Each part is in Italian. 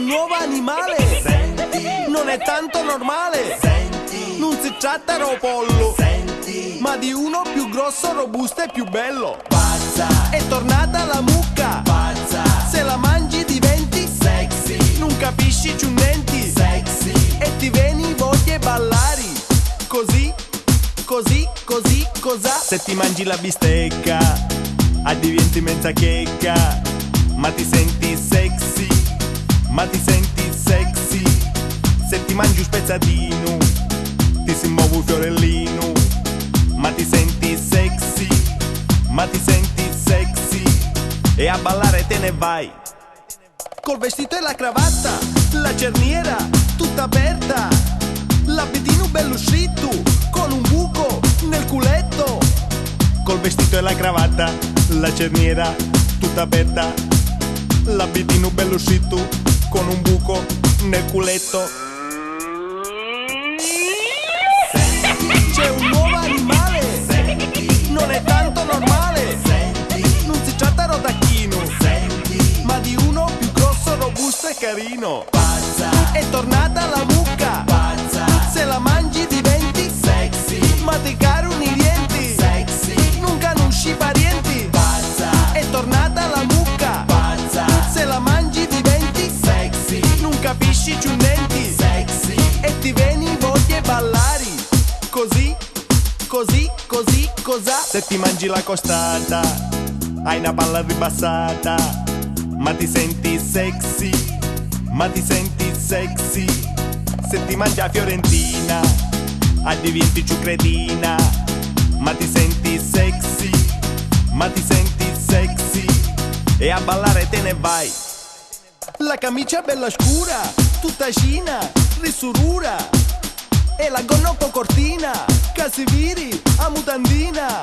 un nuovo animale. Senti, Non è tanto normale. senti, Non si tratta di un pollo, senti, ma di uno più grosso, robusto e più bello. pazza, È tornata la mucca. pazza, Se la mangi diventi sexy, non capisci ciù niente. sexy, E ti vieni voglia ballare. Così, così, così, cosa? Se ti mangi la bistecca, diventi mezza checca. Ma ti senti sexy, ma ti senti sexy. Se ti mangi un spezzatino, ti si muove un fiorellino. Ma ti senti sexy, ma ti senti sexy. E a ballare te ne vai. Col vestito e la cravatta, la cerniera tutta aperta, l'abitino bello scritto, con un buco nel culetto. Col vestito e la cravatta, la cerniera tutta aperta, l'abitino bello scritto, con un buco nel culetto. C'è un nuovo animale, senti, non è tanto normale. senti, Non si tratta di rodacchino, senti, ma di uno più grosso, robusto e carino. pazza, È tornata la mucca, pazza, se la mangi diventi sexy, ma ti caro i dienti, sexy, non conosci i parenti. pazza, È tornata la mucca, pazza, se la mangi diventi sexy, non capisci ciù niente. sexy, E ti vieni voglia ballare. Così, così, così, cosa? Se ti mangi la costata, hai una palla ribassata, ma ti senti sexy, ma ti senti sexy. Se ti mangi la fiorentina, diventi più cretina, ma ti senti sexy, ma ti senti sexy. E a ballare te ne vai. La camicia bella scura, tutta cina, risurura. E la gonna un po' cortina, che si viri a mutandina.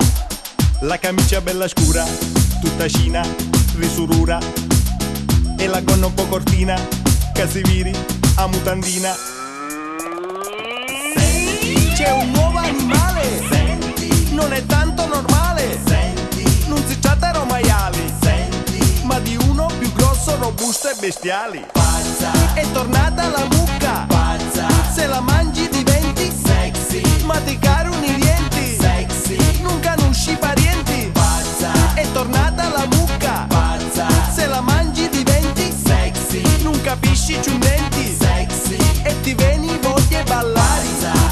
La camicia bella scura, tutta cina, risurura. E la gonna un po' cortina, che si viri a mutandina. senti, C'è un nuovo animale, senti, non è tanto normale. senti, Non si tratta di maiali, senti, ma di uno più grosso, robusto e bestiali. pazza, È tornata la mucca, pazza, se la mangi diventi sexy, ma ti caro i dienti, sexy, non conosci i parenti. pazza, È tornata la mucca, pazza, se la mangi diventi sexy, non capisci ciù niente. sexy, E ti vieni voglia ballare.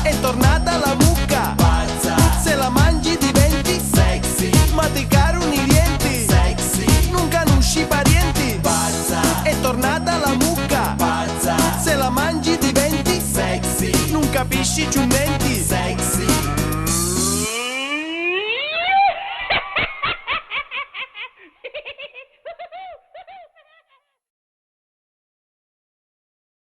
È tornata la mucca, pazza, se la mangi diventi sexy, ma ti caro i dienti, sexy, non conosci i parenti. pazza, È tornata la mucca, pazza, se la mangi diventi sexy, non capisci ciù niente. sexy,